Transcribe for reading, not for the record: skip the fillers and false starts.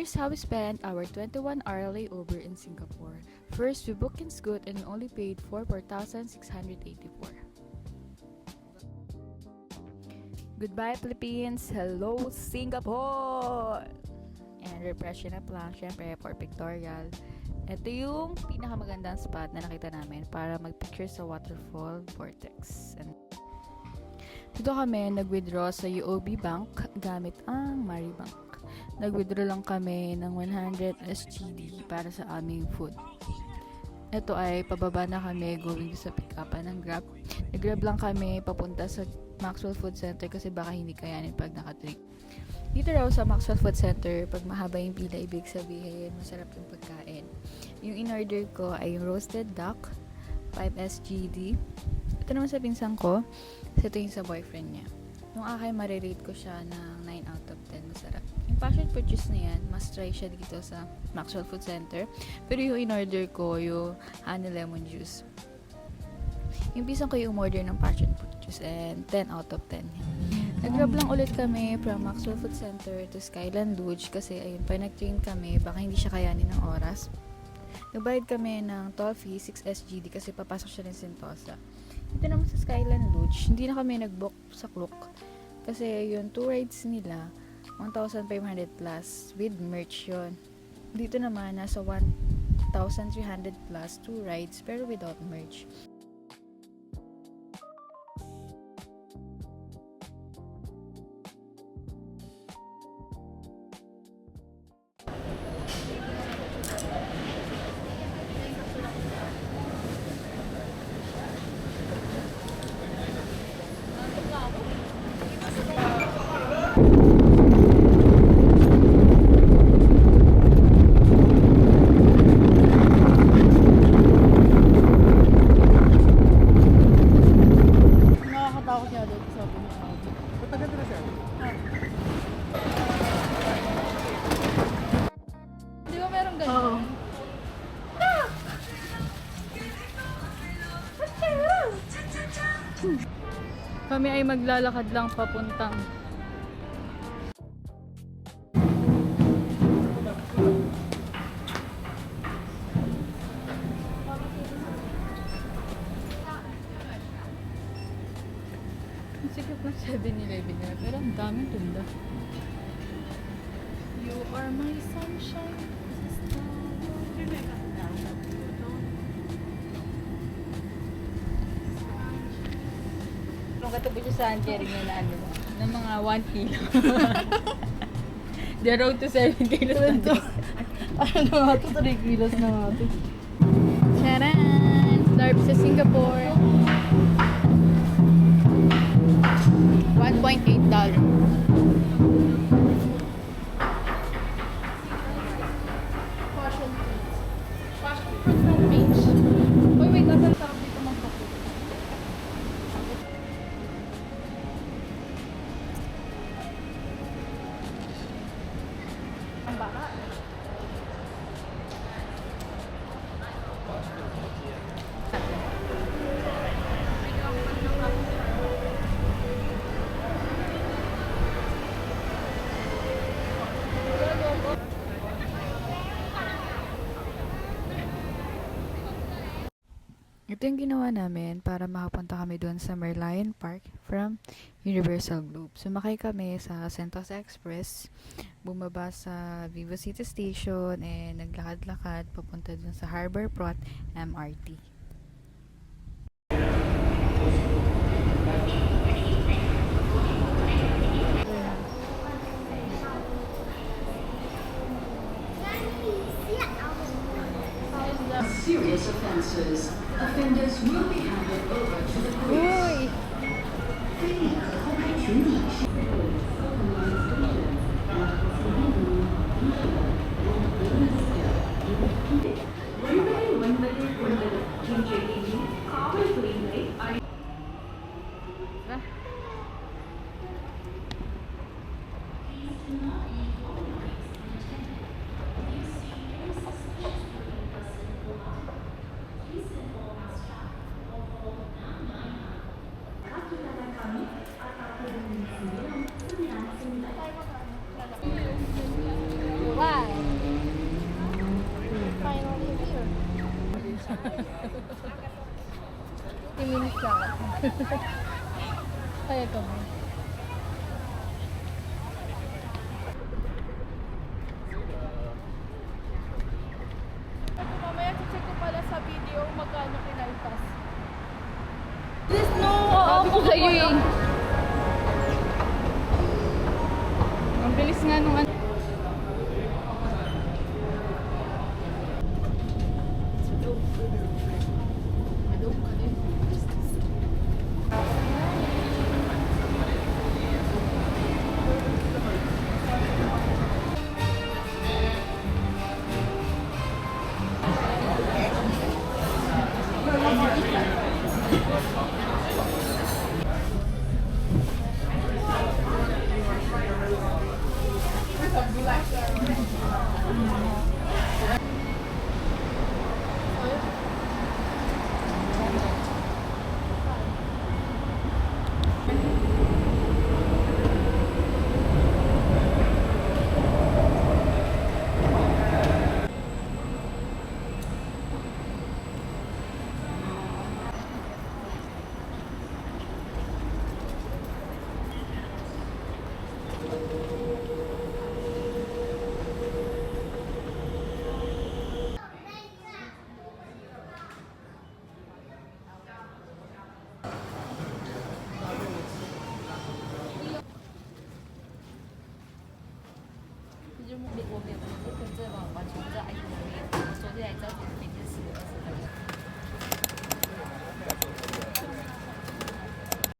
Here's how we spent our 21-hour layover in Singapore. First, we booked in Scoot and we only paid for 4,684. Goodbye Philippines! Hello Singapore! And refreshing up lang, syempre, Fort Pictorial. Ito yung pinakamagandang spot na nakita namin para mag-picture sa waterfall vortex. And dito kami nag-withdraw sa UOB Bank gamit ang Maribank. Nag-withdraw lang kami ng 100 SGD para sa aming food. Ito ay pababa na kami going sa pick-upan ng Grab. Nag-Grab lang kami papunta sa Maxwell Food Center kasi baka hindi kayanin pag naka-trip. Dito raw sa Maxwell Food Center, pag mahaba yung pila, ibig sabihin masarap yung pagkain. Yung in-order ko ay yung roasted duck, 5 SGD. Ito naman sa pinsan ko, kasi ito yung sa boyfriend niya. Yung akin, marirate ko siya ng 9 out of 10. Masarap. Yung passion fruit juice na yan, must try siya dito sa Maxwell Food Center. Pero yung in-order ko, yung honey lemon juice. Yung pisang ko yung order ng passion fruit juice and 10 out of 10. Nag-grab lang ulit kami from Maxwell Food Center to Skyland Lodge kasi ayun, pa nag-train kami, baka hindi siya kayanin ng oras. Nagbayad kami ng toll fee, 6 SGD kasi papasok siya ng Sentosa. Dito naman sa Skyland Lodge, hindi na kami nag-book sa Klook kasi yung 2 rides nila 1,500 plus with merch yun. Dito naman nasa 1,300 plus 2 rides pero without merch. Nakakatakot nga dito sa Pilipinas. Matagal na siya. Di ba meron ganyan? Oo. Kami ay maglalakad lang papuntang ang sikip ng 7-Eleven nila, pero ang daming tinda. You are my sunshine. Nung katabi siya sa Anjering na ano, ng mga 1 kilo. The road to 7 kilos na to. Ano na nga ito? 3 kilos na nga ito. Charan! Larp sa Singapore. $1.8. Passion fruit from beach. Uy, wait, nasa sarap dito magkape. Ang baka. Ito yung ginawa namin para makapunta kami doon sa Merlion Park from Universal Globe. Sumakay kami sa Sentosa Express, bumaba sa Vivo City Station, and naglakad-lakad papunta doon sa Harbor Front MRT. Serious offenses. Offenders will be handed over to the police. Uy! 30 minutes lang. Kaya kami. Mamaya check ko pala sa video magkano kinaltas. Please no! Sabi ko sa'yo eh. Ang bilis nga nung ano.